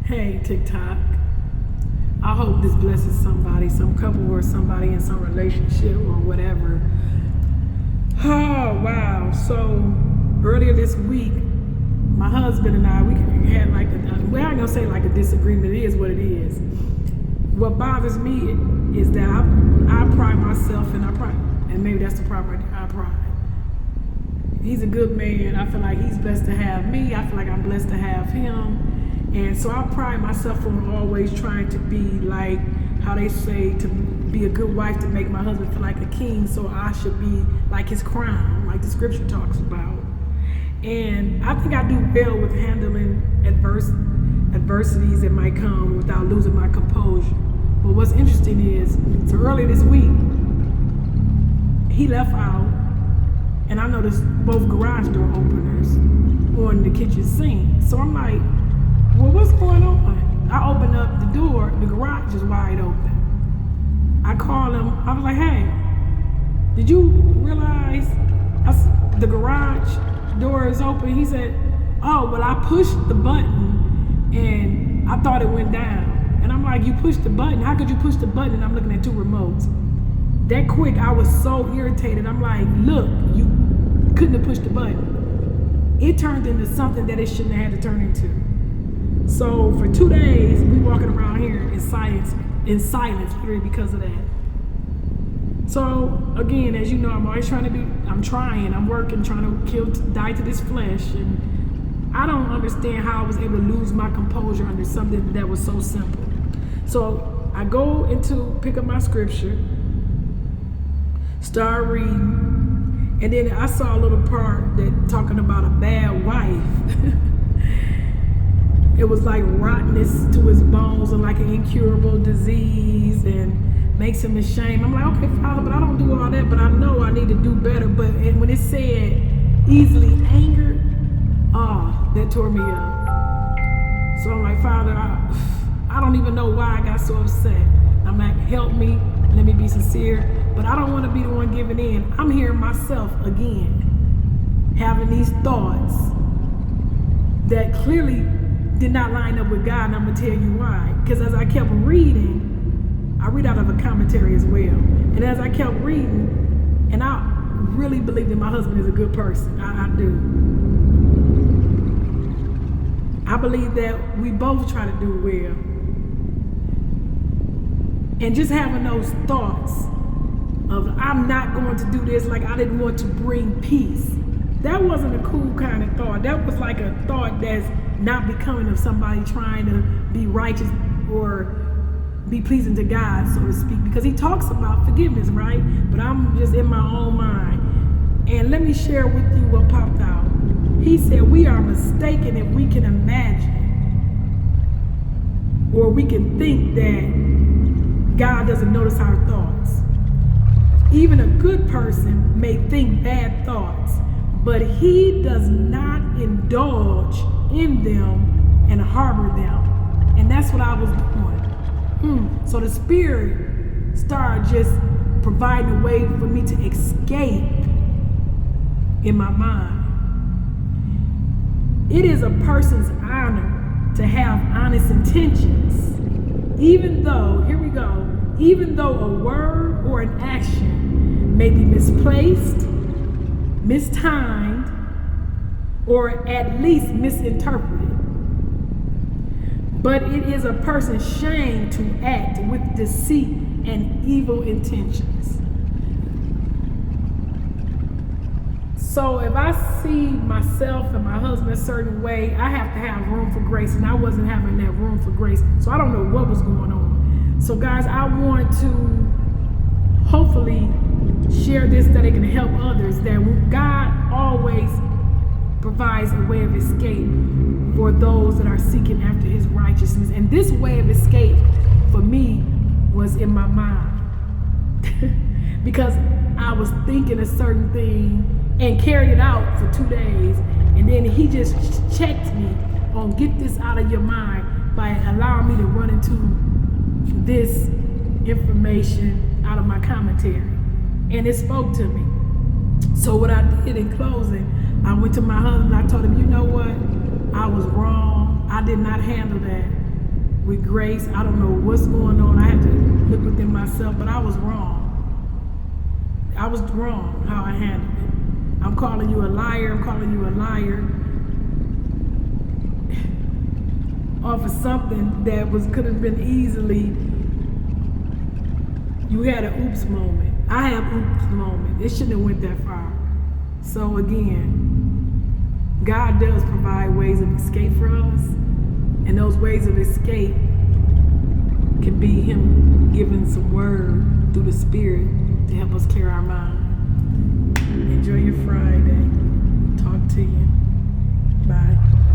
Hey, TikTok. I hope this blesses somebody, some couple or somebody in some relationship or whatever. Oh, wow. So, earlier this week, my husband and I, we had like well, I ain't gonna say like a disagreement. It is what it is. What bothers me is that I pride myself and maybe that's the problem, I pride. He's a good man. I feel like he's blessed to have me. I feel like I'm blessed to have him. And so I pride myself on always trying to be like how they say to be a good wife to make my husband feel like a king. So I should be like his crown, like the scripture talks about. And I think I do well with handling adversities that might come without losing my composure. But what's interesting is, so earlier this week, he left out, and I noticed both garage door openers on the kitchen sink. So I'm like, well, what's going on? I open up the door, the garage is wide open. I call him, I was like, hey, did you realize the garage door is open? He said, oh, well, I pushed the button and I thought it went down. And I'm like, you pushed the button? How could you push the button? And I'm looking at two remotes. That quick, I was so irritated. I'm like, look, you couldn't have pushed the button. It turned into something that it shouldn't have had to turn into. So for 2 days, we walking around here in silence, literally because of that. So again, as you know, I'm always I'm working, trying to die to this flesh. And I don't understand how I was able to lose my composure under something that was so simple. So I go pick up my scripture, start reading, and then I saw a little part that talking about a bad wife. It was like rottenness to his bones and like an incurable disease and makes him ashamed. I'm like, okay, Father, but I don't do all that, but I know I need to do better. But when it said easily angered, that tore me up. So I'm like, Father, I don't even know why I got so upset. I'm like, help me, let me be sincere, but I don't want to be the one giving in. I'm hearing myself again, having these thoughts that clearly did not line up with God, and I'm going to tell you why. Because as I kept reading, I read out of a commentary as well, and as I kept reading, and I really believe that my husband is a good person. I do. I believe that we both try to do well. And just having those thoughts of I'm not going to do this, like I didn't want to bring peace. That wasn't a cool kind of thought. That was like a thought that's not becoming of somebody trying to be righteous or be pleasing to God, so to speak, because he talks about forgiveness, right? But I'm just in my own mind. And let me share with you what popped out. He said we are mistaken if we can imagine or we can think that God doesn't notice our thoughts. Even a good person may think bad thoughts, but he does not indulge in them and harbor them. And that's what I was doing. So the Spirit started just providing a way for me to escape in my mind. It is a person's honor to have honest intentions, even though, here we go, even though a word or an action may be misplaced, mistimed, or at least misinterpreted. But it is a person's shame to act with deceit and evil intentions. So if I see myself and my husband a certain way, I have to have room for grace, and I wasn't having that room for grace. So I don't know what was going on. So guys, I want to hopefully share this that it can help others, that God always provides a way of escape for those that are seeking after his righteousness. And this way of escape for me was in my mind. Because I was thinking a certain thing and carried it out for 2 days. And then he just checked me on get this out of your mind by allowing me to run into this information out of my commentary. And it spoke to me. So what I did in closing, I went to my husband, I told him, you know what? I was wrong. I did not handle that with grace. I don't know what's going on. I have to look within myself, but I was wrong. I was wrong how I handled it. I'm calling you a liar. I'm calling you a liar off of something that could have been easily. You had an oops moment. I have oops moment. It shouldn't have went that far. So again, God does provide ways of escape for us, and those ways of escape can be Him giving some word through the Spirit to help us clear our mind. Enjoy your Friday. Talk to you. Bye.